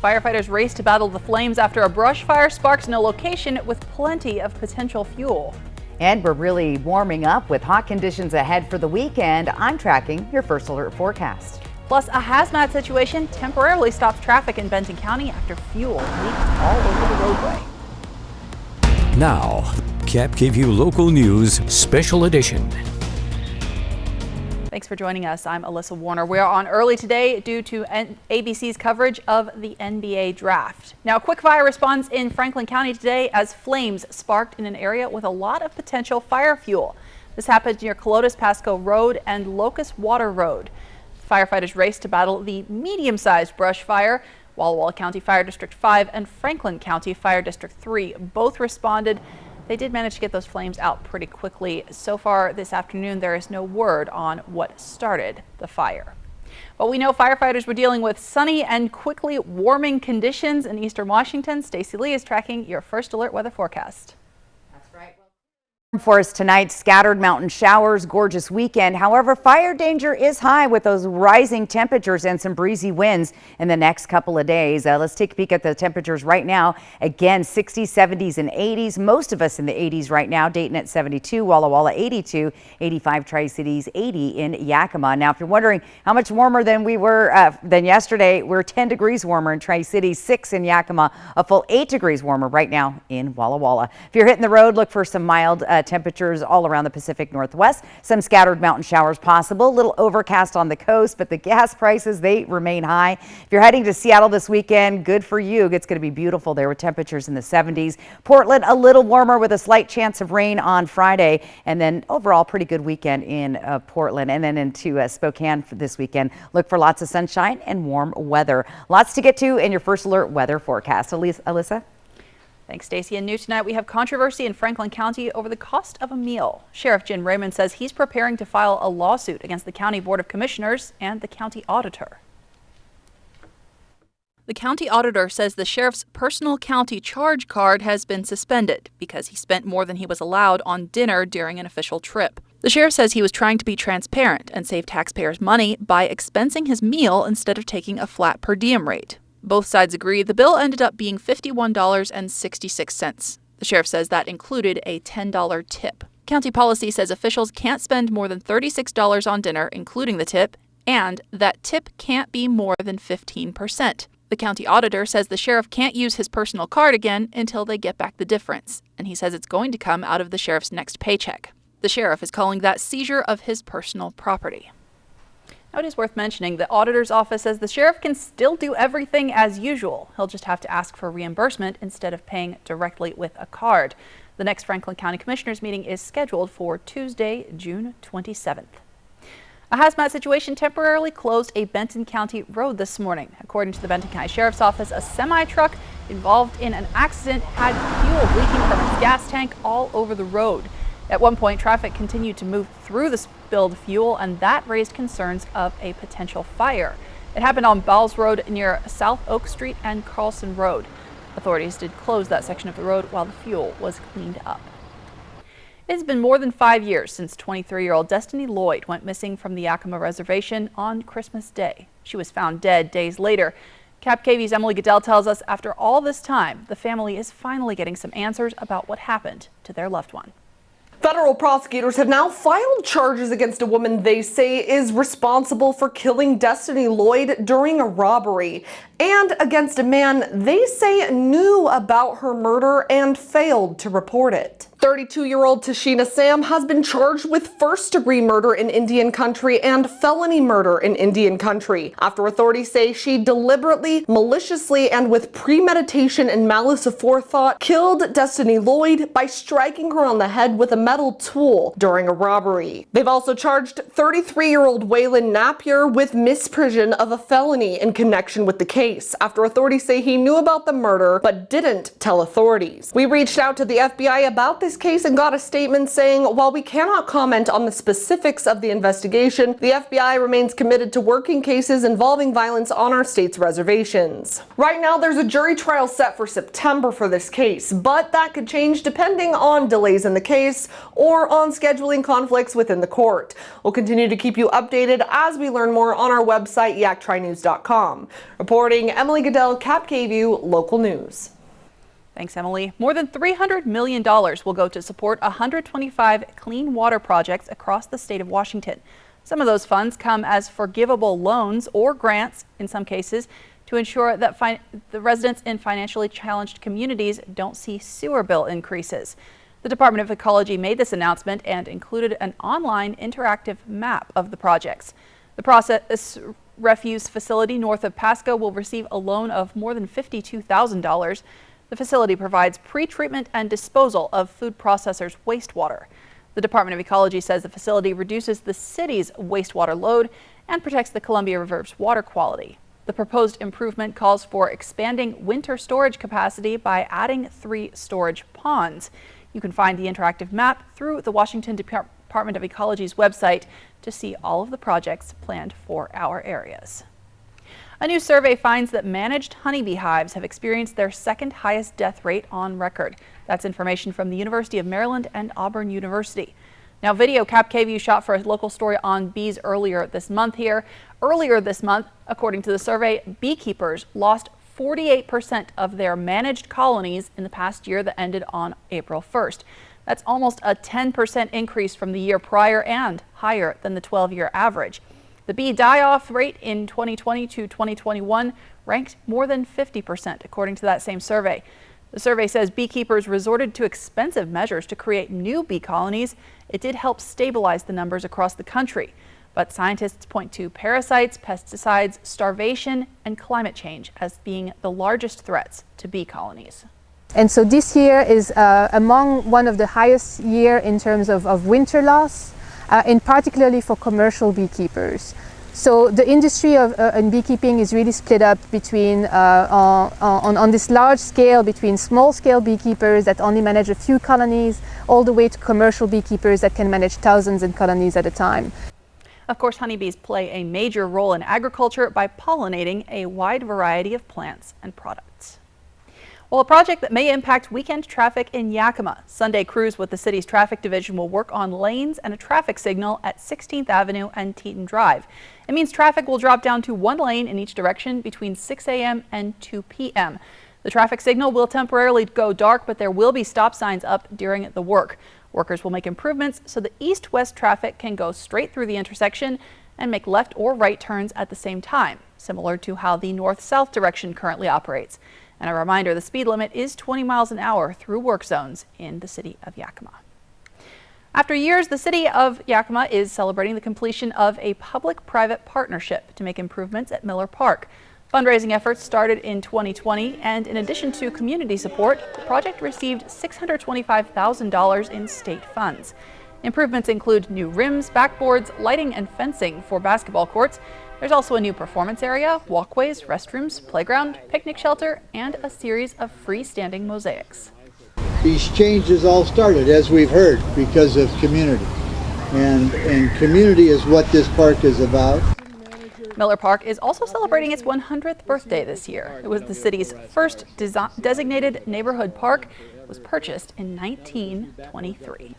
Firefighters raced to battle the flames after a brush fire sparked in a location with plenty of potential fuel. And we're really warming up with hot conditions ahead for the weekend. I'm tracking your first alert forecast. Plus, a hazmat situation temporarily stops traffic in Benton County after fuel leaked all over the roadway. Now, KAPP KVEW Local News Special Edition. Thanks for joining us. I'm Alyssa Warner. We are on early today due to ABC's coverage of the NBA draft. Now, a quick fire response in Franklin County today as flames sparked in an area with a lot of potential fire fuel. This happened near Colotus Pasco Road and Locust Water Road. Firefighters raced to battle the medium-sized brush fire. Walla Walla County Fire District 5 and Franklin County Fire District 3 both responded. They did manage to get those flames out pretty quickly. So far this afternoon, there is no word on what started the fire. But we know firefighters were dealing with sunny and quickly warming conditions in eastern Washington. Stacey Lee is tracking your first alert weather forecast. That's right. For us tonight, scattered mountain showers, gorgeous weekend. However, fire danger is high with those rising temperatures and some breezy winds in the next couple of days. Let's take a peek at the temperatures right now. Again, 60s, 70s and 80s. Most of us in the 80s right now. Dayton at 72, Walla Walla 82, 85 Tri-Cities, 80 in Yakima. Now, if you're wondering how much warmer than we were than yesterday, we're 10 degrees warmer in Tri-Cities, 6 in Yakima, a full 8 degrees warmer right now in Walla Walla. If you're hitting the road, look for some mild temperatures all around the Pacific Northwest. Some scattered mountain showers possible. A little overcast on the coast, but the gas prices, they remain high. If you're heading to Seattle this weekend, good for you. It's going to be beautiful there with temperatures in the 70s. Portland, a little warmer with a slight chance of rain on Friday. And then overall, pretty good weekend in Portland. And then into Spokane for this weekend. Look for lots of sunshine and warm weather. Lots to get to in your first alert weather forecast. Alyssa? Thanks, Stacey. And new tonight, we have controversy in Franklin County over the cost of a meal. Sheriff Jim Raymond says he's preparing to file a lawsuit against the County Board of Commissioners and the county auditor. The county auditor says the sheriff's personal county charge card has been suspended because he spent more than he was allowed on dinner during an official trip. The sheriff says he was trying to be transparent and save taxpayers money by expensing his meal instead of taking a flat per diem rate. Both sides agree the bill ended up being $51.66. The sheriff says that included a $10 tip. County policy says officials can't spend more than $36 on dinner, including the tip, and that tip can't be more than 15%. The county auditor says the sheriff can't use his personal card again until they get back the difference, and he says it's going to come out of the sheriff's next paycheck. The sheriff is calling that seizure of his personal property. Now, it is worth mentioning the auditor's office says the sheriff can still do everything as usual. He'll just have to ask for reimbursement instead of paying directly with a card. The next Franklin County Commissioners meeting is scheduled for Tuesday, June 27th. A hazmat situation temporarily closed a Benton County road this morning. According to the Benton County Sheriff's Office, a semi-truck involved in an accident had fuel leaking from its gas tank all over the road. At one point, traffic continued to move through the spilled fuel, and that raised concerns of a potential fire. It happened on Bowles Road near South Oak Street and Carlson Road. Authorities did close that section of the road while the fuel was cleaned up. It has been more than 5 years since 23-year-old Destiny Lloyd went missing from the Yakima Reservation on Christmas Day. She was found dead days later. KAPP KVEW's Emily Goodell tells us after all this time, the family is finally getting some answers about what happened to their loved one. Federal prosecutors have now filed charges against a woman they say is responsible for killing Destiny Lloyd during a robbery, and against a man they say knew about her murder and failed to report it. 32-year-old Tashina Sam has been charged with first-degree murder in Indian country and felony murder in Indian country after authorities say she deliberately, maliciously, and with premeditation and malice aforethought killed Destiny Lloyd by striking her on the head with a metal tool during a robbery. They've also charged 33-year-old Waylon Napier with misprision of a felony in connection with the case after authorities say he knew about the murder but didn't tell authorities. We reached out to the FBI about this this case and got a statement saying, while we cannot comment on the specifics of the investigation, the FBI remains committed to working cases involving violence on our state's reservations. Right now, there's a jury trial set for September for this case, but that could change depending on delays in the case or on scheduling conflicts within the court. We'll continue to keep you updated as we learn more on our website, yaktrinews.com. Reporting, Emily Goodell, KAPP KVEW Local News. Thanks, Emily. More than $300 million will go to support 125 clean water projects across the state of Washington. Some of those funds come as forgivable loans or grants, in some cases, to ensure that the residents in financially challenged communities don't see sewer bill increases. The Department of Ecology made this announcement and included an online interactive map of the projects. The process refuse facility north of Pasco will receive a loan of more than $52,000. The facility provides pre-treatment and disposal of food processors' wastewater. The Department of Ecology says the facility reduces the city's wastewater load and protects the Columbia River's water quality. The proposed improvement calls for expanding winter storage capacity by adding 3 storage ponds. You can find the interactive map through the Washington Department of Ecology's website to see all of the projects planned for our areas. A new survey finds that managed honeybee hives have experienced their second highest death rate on record. That's information from the University of Maryland and Auburn University. Now, video KAPP KVEW shot for a local story on bees earlier this month here. Earlier this month, according to the survey, beekeepers lost 48% of their managed colonies in the past year that ended on April 1st. That's almost a 10% increase from the year prior and higher than the 12-year average. The bee die-off rate in 2020 to 2021 ranked more than 50%, according to that same survey. The survey says beekeepers resorted to expensive measures to create new bee colonies. It did help stabilize the numbers across the country. But scientists point to parasites, pesticides, starvation, and climate change as being the largest threats to bee colonies. And so this year is among one of the highest year in terms of winter loss, and particularly for commercial beekeepers. So the industry in beekeeping is really split up between, on this large scale, between small scale beekeepers that only manage a few colonies, all the way to commercial beekeepers that can manage thousands of colonies at a time. Of course, honeybees play a major role in agriculture by pollinating a wide variety of plants and products. Well, a project that may impact weekend traffic in Yakima. Sunday crews with the city's traffic division will work on lanes and a traffic signal at 16th Avenue and Teton Drive. It means traffic will drop down to 1 lane in each direction between 6 a.m. and 2 p.m. The traffic signal will temporarily go dark, but there will be stop signs up during the work. Workers will make improvements so the east-west traffic can go straight through the intersection and make left or right turns at the same time, similar to how the north-south direction currently operates. And a reminder, the speed limit is 20 miles an hour through work zones in the city of Yakima. After years, the city of Yakima is celebrating the completion of a public-private partnership to make improvements at Miller Park. Fundraising efforts started in 2020, and in addition to community support, the project received $625,000 in state funds. Improvements include new rims, backboards, lighting, and fencing for basketball courts. There's also a new performance area, walkways, restrooms, playground, picnic shelter, and a series of freestanding mosaics. These changes all started, as we've heard, because of community. And community is what this park is about. Miller Park is also celebrating its 100th birthday this year. It was the city's first designated neighborhood park. It was purchased in 1923.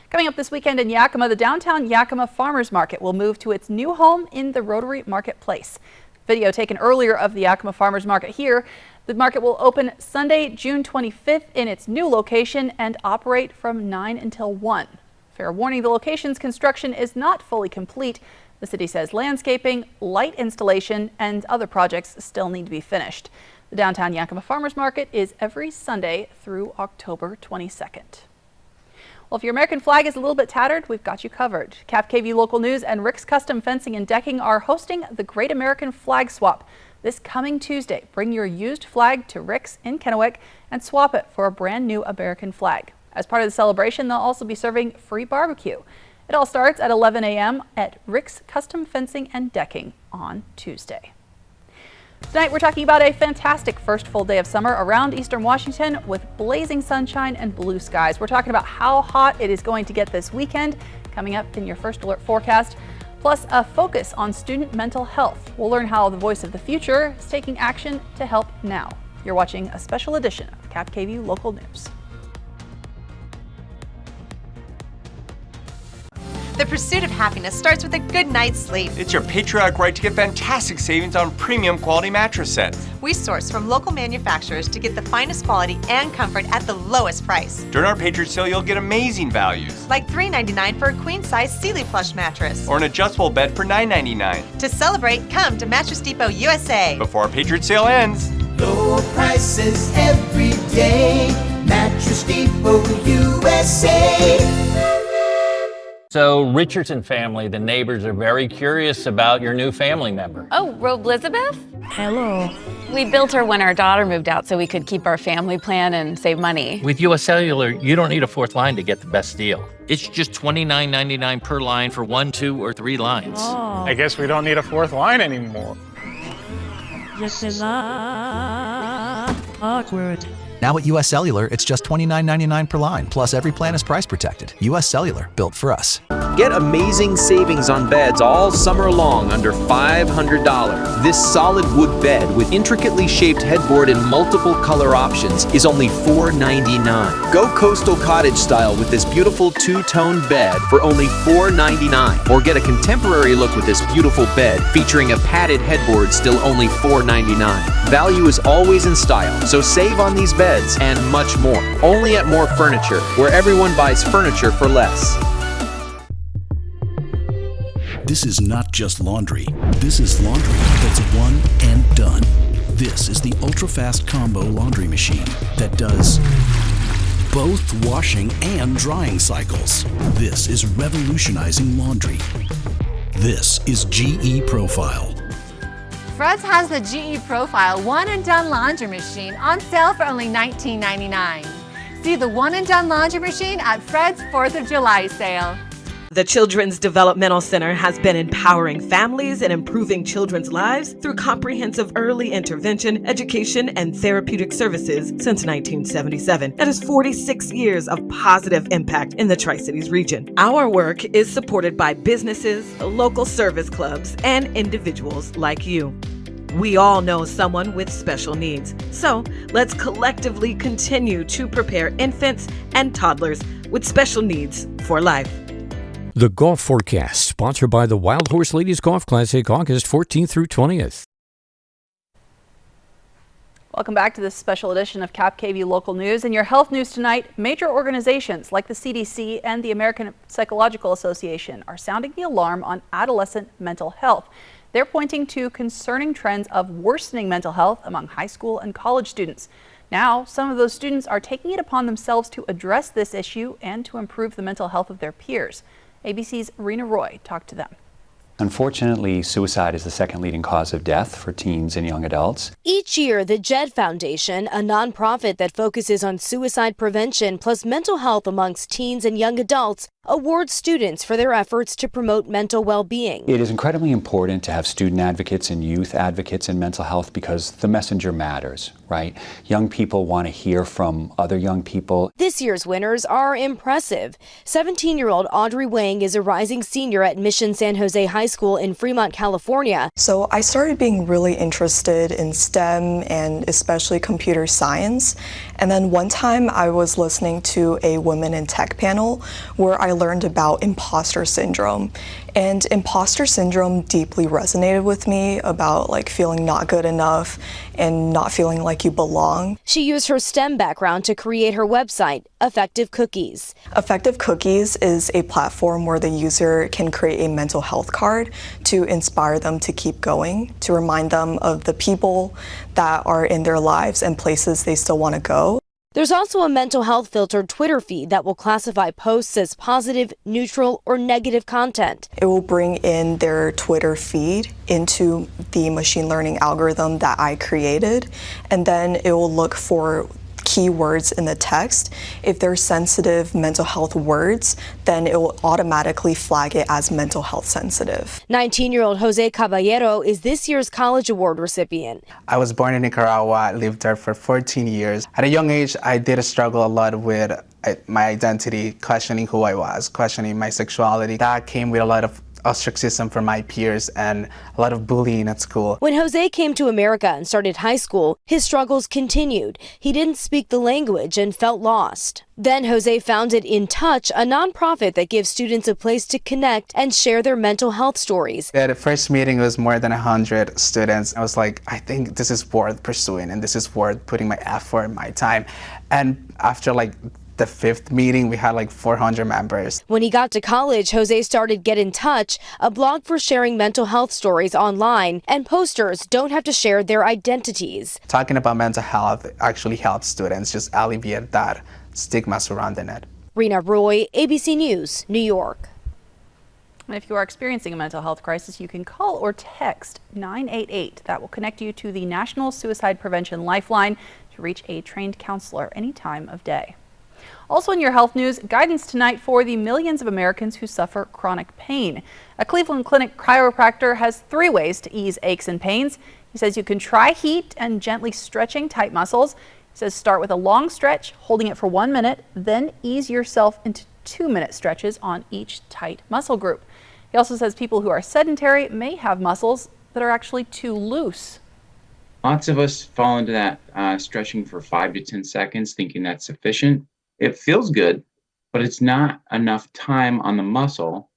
Coming up this weekend in Yakima, the downtown Yakima Farmers Market will move to its new home in the Rotary Marketplace. Video taken earlier of the Yakima Farmers Market here. The market will open Sunday, June 25th in its new location and operate from 9 until 1. Fair warning, the location's construction is not fully complete. The city says landscaping, light installation, and other projects still need to be finished. The downtown Yakima Farmers Market is every Sunday through October 22nd. Well, if your American flag is a little bit tattered, we've got you covered. KAPP KVEW Local News and Rick's Custom Fencing and Decking are hosting the Great American Flag Swap this coming Tuesday. Bring your used flag to Rick's in Kennewick and swap it for a brand new American flag. As part of the celebration, they'll also be serving free barbecue. It all starts at 11 a.m. at Rick's Custom Fencing and Decking on Tuesday. Tonight we're talking about a fantastic first full day of summer around eastern Washington with blazing sunshine and blue skies. We're talking about how hot it is going to get this weekend, coming up in your first alert forecast, plus a focus on student mental health. We'll learn how the voice of the future is taking action to help now. You're watching a special edition of KAPP KVEW Local News. The pursuit of happiness starts with a good night's sleep. It's your patriotic right to get fantastic savings on premium quality mattress sets. We source from local manufacturers to get the finest quality and comfort at the lowest price. During our Patriot Sale, you'll get amazing values. Like $3.99 for a queen-size Sealy plush mattress. Or an adjustable bed for $9.99. To celebrate, come to Mattress Depot USA. Before our Patriot Sale ends. Low prices every day. Mattress Depot USA. So, Richardson family, the neighbors are very curious about your new family member. Oh, Robe Elizabeth? Hello. We built her when our daughter moved out so we could keep our family plan and save money. With US Cellular, you don't need a fourth line to get the best deal. It's just $29.99 per line for 1, 2, or 3 lines. Oh. I guess we don't need a fourth line anymore. This is awkward. Now at US Cellular, it's just $29.99 per line, plus every plan is price protected. US Cellular, built for us. Get amazing savings on beds all summer long under $500. This solid wood bed with intricately shaped headboard and multiple color options is only $4.99. Go coastal cottage style with this beautiful two-tone bed for only $4.99. Or get a contemporary look with this beautiful bed featuring a padded headboard, still only $4.99. Value is always in style, so save on these beds and much more. Only at More Furniture, where everyone buys furniture for less. This is not just laundry. This is laundry that's one and done. This is the ultra-fast combo laundry machine that does both washing and drying cycles. This is revolutionizing laundry. This is GE Profile. Fred's has the GE Profile One and Done Laundry Machine on sale for only $19.99. See the One and Done Laundry Machine at Fred's 4th of July sale. The Children's Developmental Center has been empowering families and improving children's lives through comprehensive early intervention, education, and therapeutic services since 1977. That is 46 years of positive impact in the Tri-Cities region. Our work is supported by businesses, local service clubs, and individuals like you. We all know someone with special needs. So let's collectively continue to prepare infants and toddlers with special needs for life. The Golf Forecast, sponsored by the Wild Horse Ladies Golf Classic, August 14th through 20th. Welcome back to this special edition of KAPP KVEW Local News. In your health news tonight, major organizations like the CDC and the American Psychological Association are sounding the alarm on adolescent mental health. They're pointing to concerning trends of worsening mental health among high school and college students. Now, some of those students are taking it upon themselves to address this issue and to improve the mental health of their peers. ABC's Rena Roy talked to them. Unfortunately, suicide is the second leading cause of death for teens and young adults. Each year, the JED Foundation, a nonprofit that focuses on suicide prevention plus mental health amongst teens and young adults, awards students for their efforts to promote mental well-being. It is incredibly important to have student advocates and youth advocates in mental health because the messenger matters, right? Young people want to hear from other young people. This year's winners are impressive. 17-year-old Audrey Wang is a rising senior at Mission San Jose High School in Fremont, California. So I started being really interested in STEM and especially computer science. And then one time I was listening to a Women in Tech panel where I learned about imposter syndrome. And imposter syndrome deeply resonated with me about feeling not good enough and not feeling like you belong. She used her STEM background to create her website, Effective Cookies. Effective Cookies is a platform where the user can create a mental health card to inspire them to keep going, to remind them of the people that are in their lives and places they still want to go. There's also a mental health filtered Twitter feed that will classify posts as positive, neutral, or negative content. It will bring in their Twitter feed into the machine learning algorithm that I created, and then it will look for keywords in the text. If they're sensitive mental health words, then it will automatically flag it as mental health sensitive. 19-year-old Jose Caballero is this year's College Award recipient. I was born in Nicaragua, lived there for 14 years. At a young age, I did struggle a lot with my identity, questioning who I was, questioning my sexuality. That came with a lot of ostracism from my peers and a lot of bullying at school. When Jose came to America and started high school, his struggles continued. He didn't speak the language and felt lost. Then Jose founded In Touch, a nonprofit that gives students a place to connect and share their mental health stories. At the first meeting, it was more than 100 students. I was like, I think this is worth pursuing and this is worth putting my effort, my time. And after the 5th meeting, we had 400 members. When he got to college, Jose started Get In Touch, a blog for sharing mental health stories online, and posters don't have to share their identities. Talking about mental health actually helps students just alleviate that stigma surrounding it. Rena Roy, ABC News, New York. And if you are experiencing a mental health crisis, you can call or text 988. That will connect you to the National Suicide Prevention Lifeline to reach a trained counselor any time of day. Also in your health news, guidance tonight for the millions of Americans who suffer chronic pain. A Cleveland Clinic chiropractor has 3 ways to ease aches and pains. He says you can try heat and gently stretching tight muscles. He says start with a long stretch, holding it for 1 minute, then ease yourself into 2-minute stretches on each tight muscle group. He also says people who are sedentary may have muscles that are actually too loose. Lots of us fall into that stretching for 5 to 10 seconds, thinking that's sufficient. It feels good, but it's not enough time on the muscle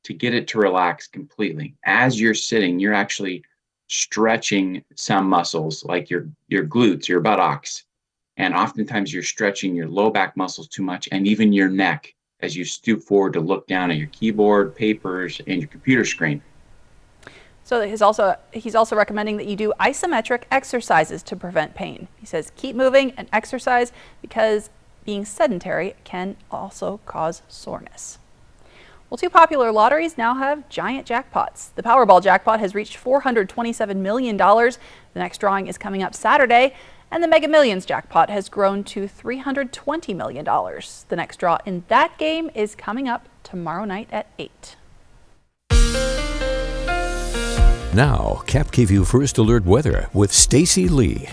to get it to relax completely. As you're sitting, you're actually stretching some muscles like your glutes, your buttocks, and oftentimes you're stretching your low back muscles too much and even your neck as you stoop forward to look down at your keyboard, papers, and your computer screen. So he's also recommending that you do isometric exercises to prevent pain. He says keep moving and exercise because being sedentary can also cause soreness. Well, 2 popular lotteries now have giant jackpots. The Powerball jackpot has reached $427 million. The next drawing is coming up Saturday, and the Mega Millions jackpot has grown to $320 million. The next draw in that game is coming up tomorrow night at 8. Now, KAPP First Alert Weather with Stacy Lee.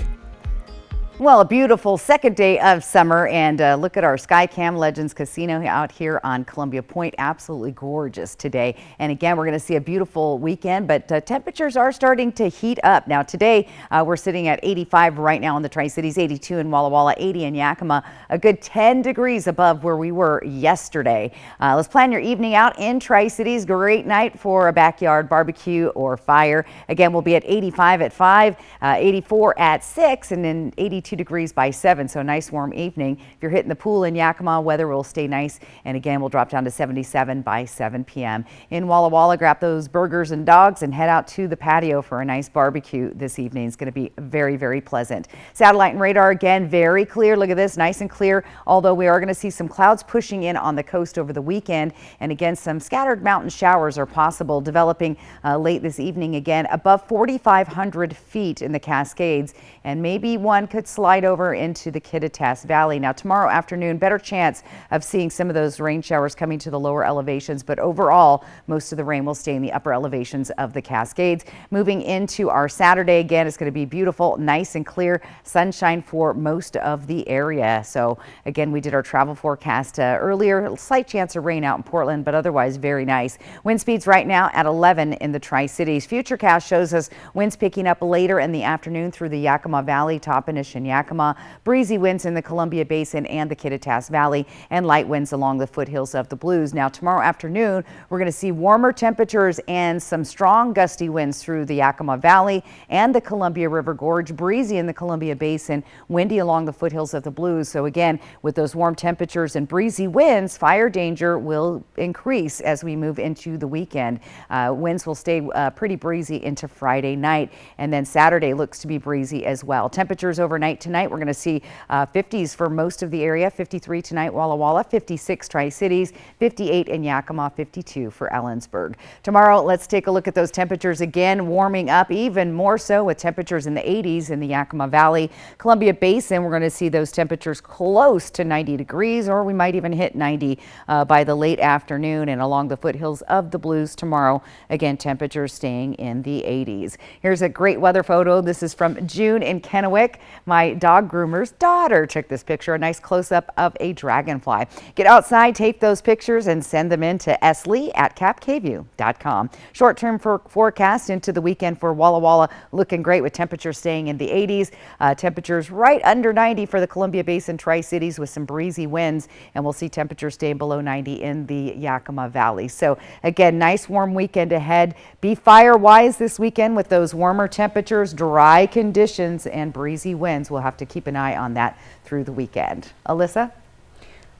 Well, a beautiful second day of summer, and look at our Skycam Legends Casino out here on Columbia Point. Absolutely gorgeous today. And again, we're going to see a beautiful weekend, but temperatures are starting to heat up. Now today, we're sitting at 85 right now in the Tri-Cities, 82 in Walla Walla, 80 in Yakima, a good 10 degrees above where we were yesterday. Let's plan your evening out in Tri-Cities. Great night for a backyard barbecue or fire. Again, we'll be at 85 at 5, 84 at 6, and then 82 degrees by 7, so a nice warm evening. If you're hitting the pool in Yakima, weather will stay nice, and again we'll drop down to 77 by 7 p.m. In Walla Walla, grab those burgers and dogs and head out to the patio for a nice barbecue this evening. It's going to be very, very pleasant. Satellite and radar again very clear. Look at this, nice and clear, although we are going to see some clouds pushing in on the coast over the weekend, and again some scattered mountain showers are possible developing late this evening again above 4,500 feet in the Cascades, and maybe one could slide over into the Kittitas Valley. Now tomorrow afternoon, better chance of seeing some of those rain showers coming to the lower elevations, but overall most of the rain will stay in the upper elevations of the Cascades. Moving into our Saturday, again, it's going to be beautiful, nice and clear, sunshine for most of the area. So again, we did our travel forecast earlier, slight chance of rain out in Portland, but otherwise very nice. Wind speeds right now at 11 in the Tri-Cities. Futurecast shows us winds picking up later in the afternoon through the Yakima Valley, Toppenish and Yakima, breezy winds in the Columbia Basin and the Kittitas Valley, and light winds along the foothills of the Blues. Now tomorrow afternoon, we're going to see warmer temperatures and some strong gusty winds through the Yakima Valley and the Columbia River Gorge, breezy in the Columbia Basin, windy along the foothills of the Blues. So again, with those warm temperatures and breezy winds, fire danger will increase as we move into the weekend. Winds will stay pretty breezy into Friday night, and then Saturday looks to be breezy as well. Temperatures overnight overnight tonight. We're going to see 50s for most of the area. 53 tonight, Walla Walla, 56 Tri-Cities, 58 in Yakima, 52 for Ellensburg. Tomorrow, let's take a look at those temperatures again, warming up even more so with temperatures in the 80s in the Yakima Valley. Columbia Basin, we're going to see those temperatures close to 90 degrees, or we might even hit 90 by the late afternoon, and along the foothills of the Blues tomorrow. Again, temperatures staying in the 80s. Here's a great weather photo. This is from June in Kennewick. My dog groomer's daughter took this picture, a nice close-up of a dragonfly. Get outside, take those pictures, and send them in to slee@kappkvu.com. Short-term forecast into the weekend for Walla Walla, looking great with temperatures staying in the 80s. Temperatures right under 90 for the Columbia Basin Tri-Cities with some breezy winds, and we'll see temperatures staying below 90 in the Yakima Valley. So again, nice warm weekend ahead. Be fire-wise this weekend with those warmer temperatures, dry conditions, and breezy winds. We'll have to keep an eye on that through the weekend. Alyssa?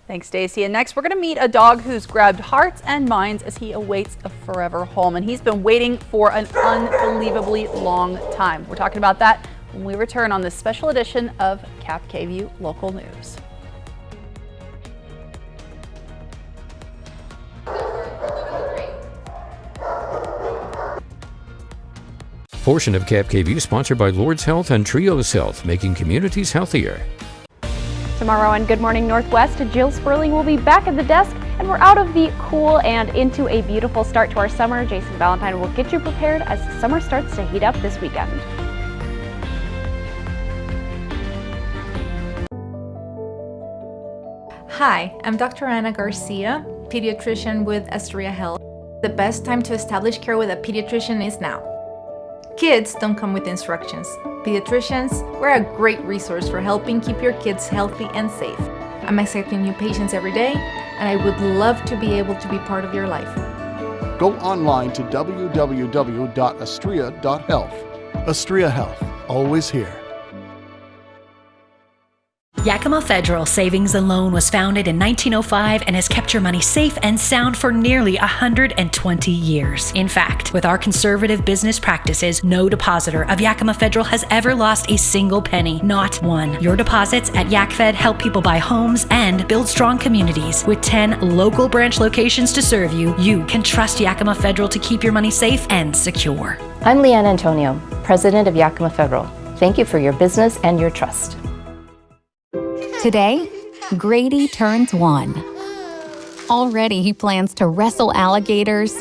Thanks, Stacy. And next, we're going to meet a dog who's grabbed hearts and minds as he awaits a forever home. And he's been waiting for an unbelievably long time. We're talking about that when we return on this special edition of KAPP KVEW Local News. Portion of KAPP KVEW sponsored by Lord's Health and Trios Health, making communities healthier. Tomorrow on Good Morning Northwest, Jill Sperling will be back at the desk, and we're out of the cool and into a beautiful start to our summer. Jason Valentine will get you prepared as the summer starts to heat up this weekend. Hi, I'm Dr. Ana Garcia, pediatrician with Astoria Health. The best time to establish care with a pediatrician is now. Kids don't come with instructions. Pediatricians, we're a great resource for helping keep your kids healthy and safe. I'm accepting new patients every day, and I would love to be able to be part of your life. Go online to www.astria.health. Astria Health, always here. Yakima Federal Savings and Loan was founded in 1905 and has kept your money safe and sound for nearly 120 years. In fact, with our conservative business practices, no depositor of Yakima Federal has ever lost a single penny, not one. Your deposits at YakFed help people buy homes and build strong communities. With 10 local branch locations to serve you, you can trust Yakima Federal to keep your money safe and secure. I'm Leanne Antonio, President of Yakima Federal. Thank you for your business and your trust. Today, Grady turns 1. Already he plans to wrestle alligators,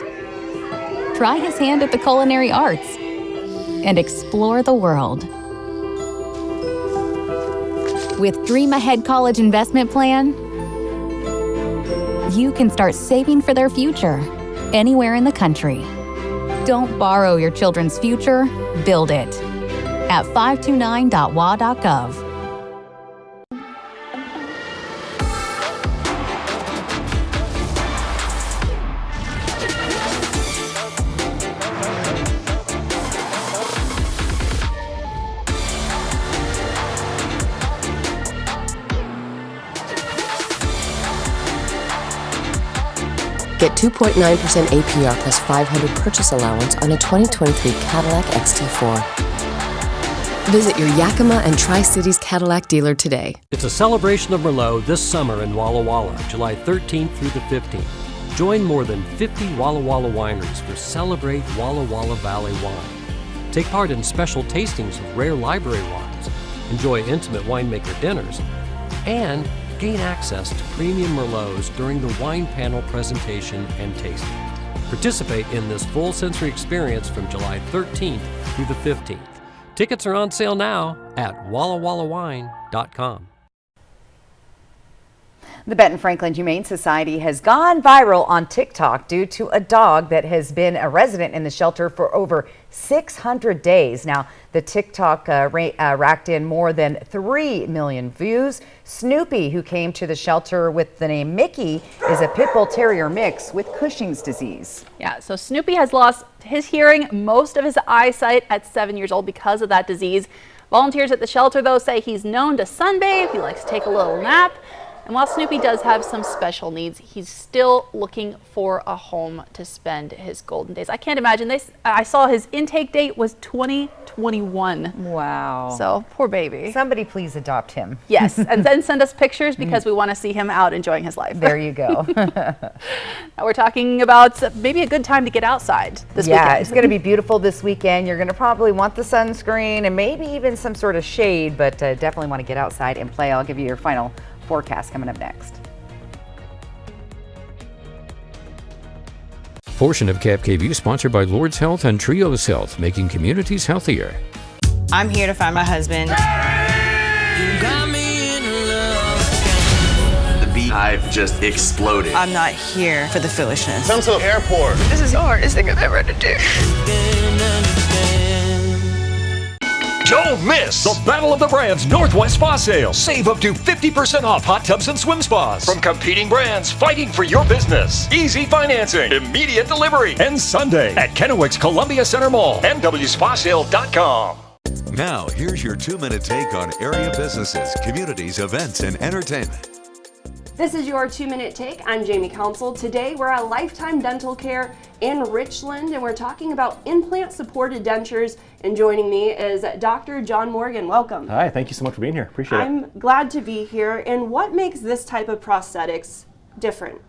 try his hand at the culinary arts, and explore the world. With Dream Ahead College Investment Plan, you can start saving for their future anywhere in the country. Don't borrow your children's future, build it at 529.wa.gov. Get 2.9% APR plus $500 purchase allowance on a 2023 Cadillac XT4. Visit your Yakima and Tri-Cities Cadillac dealer today. It's a celebration of Merlot this summer in Walla Walla, July 13th through the 15th. Join more than 50 Walla Walla wineries for Celebrate Walla Walla Valley Wine. Take part in special tastings of rare library wines, enjoy intimate winemaker dinners, and gain access to premium Merlots during the wine panel presentation and tasting. Participate in this full sensory experience from July 13th through the 15th. Tickets are on sale now at wallawallawine.com. The Benton Franklin Humane Society has gone viral on TikTok due to a dog that has been a resident in the shelter for over 600 days. Now, the TikTok racked in more than 3 million views. Snoopy, who came to the shelter with the name Mickey, is a pit bull terrier mix with Cushing's disease. Yeah, so Snoopy has lost his hearing, most of his eyesight at 7 years old because of that disease. Volunteers at the shelter, though, say he's known to sunbathe. He likes to take a little nap. And while Snoopy does have some special needs, he's still looking for a home to spend his golden days. I can't imagine this. I saw his intake date was 2021. Wow. So poor baby. Somebody please adopt him. Yes, and then send us pictures because we want to see him out enjoying his life. There you go. Now we're talking about maybe a good time to get outside this weekend. Yeah, it's going to be beautiful this weekend. You're going to probably want the sunscreen and maybe even some sort of shade, but definitely want to get outside and play. I'll give you your final forecast coming up next. Portion of KAPP sponsored by Lord's Health and Trios Health, making communities healthier. I'm here to find my husband. The beehive just exploded. I'm not here for the foolishness. Come to the airport. This is the hardest thing I've ever had to do. Don't miss the Battle of the Brands Northwest Spa Sale. Save up to 50% off hot tubs and swim spas from competing brands fighting for your business. Easy financing, immediate delivery, and Sunday at Kennewick's Columbia Center Mall, MWSpaSale.com. Now, here's your 2-minute take on area businesses, communities, events, and entertainment. This is your 2-minute take. I'm Jamie Council. Today we're at Lifetime Dental Care in Richland and we're talking about implant-supported dentures. And joining me is Dr. John Morgan. Welcome. Hi, thank you so much for being here. Appreciate it. I'm glad to be here. And what makes this type of prosthetics different?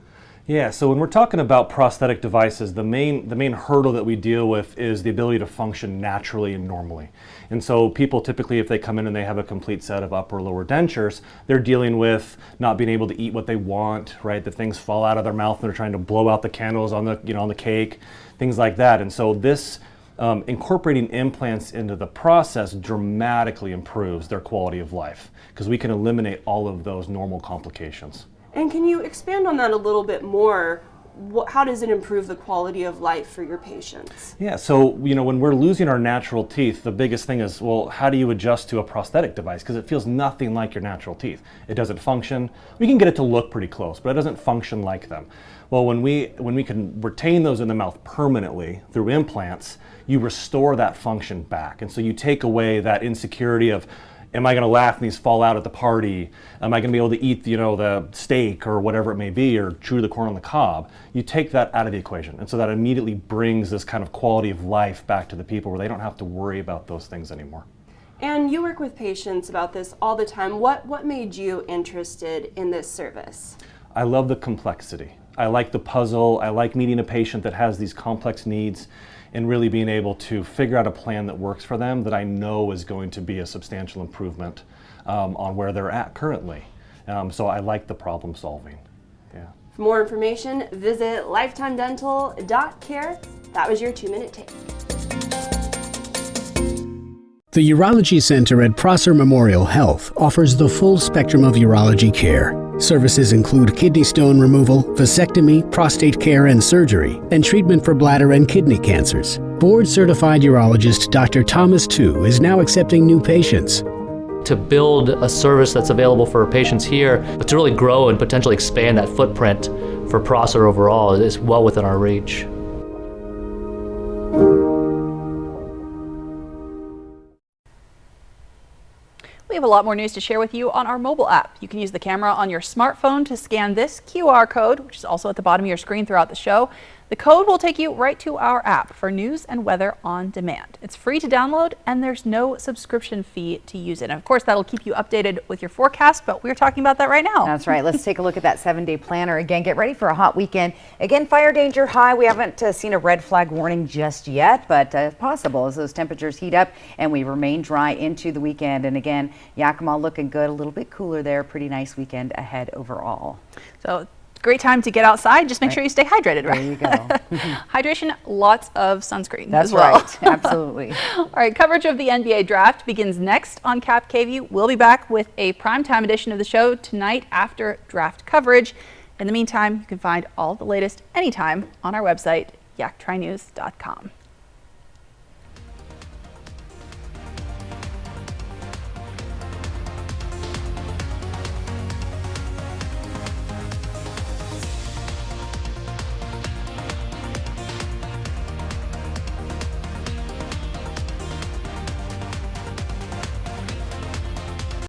Yeah, so when we're talking about prosthetic devices, the main hurdle that we deal with is the ability to function naturally and normally. And so people typically, if they come in and they have a complete set of upper or lower dentures, they're dealing with not being able to eat what they want, right? That things fall out of their mouth and they're trying to blow out the candles on the, on the cake, things like that. And so this incorporating implants into the process dramatically improves their quality of life because we can eliminate all of those normal complications. And can you expand on that a little bit more? How does it improve the quality of life for your patients? Yeah, so when we're losing our natural teeth, the biggest thing is, well, how do you adjust to a prosthetic device? Because it feels nothing like your natural teeth. It doesn't function. We can get it to look pretty close, but it doesn't function like them. Well, when we can retain those in the mouth permanently through implants, you restore that function back. And so you take away that insecurity of, am I going to laugh and these fall out at the party? Am I going to be able to eat, the steak or whatever it may be, or chew the corn on the cob? You take that out of the equation. And so that immediately brings this kind of quality of life back to the people where they don't have to worry about those things anymore. And you work with patients about this all the time. What made you interested in this service? I love the complexity. I like the puzzle. I like meeting a patient that has these complex needs and really being able to figure out a plan that works for them that I know is going to be a substantial improvement on where they're at currently. So I like the problem solving. Yeah. For more information, visit lifetimedental.care. That was your 2-minute take. The Urology Center at Prosser Memorial Health offers the full spectrum of urology care. Services include kidney stone removal, vasectomy, prostate care and surgery, and treatment for bladder and kidney cancers. Board-certified urologist Dr. Thomas Tu is now accepting new patients. To build a service that's available for patients here, but to really grow and potentially expand that footprint for Prosser overall is well within our reach. We have a lot more news to share with you on our mobile app. You can use the camera on your smartphone to scan this QR code, which is also at the bottom of your screen throughout the show. The code will take you right to our app for news and weather on demand. It's free to download and there's no subscription fee to use it. And of course, that'll keep you updated with your forecast, but we're talking about that right now. That's right. Let's take a look at that 7-day planner. Again, get ready for a hot weekend. Again, fire danger high. We haven't seen a red flag warning just yet, but possible as those temperatures heat up and we remain dry into the weekend. And again, Yakima looking good, a little bit cooler there. Pretty nice weekend ahead overall. So great time to get outside. Just make sure you stay hydrated, right? There you go. Hydration, lots of sunscreen. That's as well. Right. Absolutely. All right, coverage of the NBA draft begins next on KAPP KVEW. We'll be back with a primetime edition of the show tonight after draft coverage. In the meantime, you can find all the latest anytime on our website, yaktrinews.com.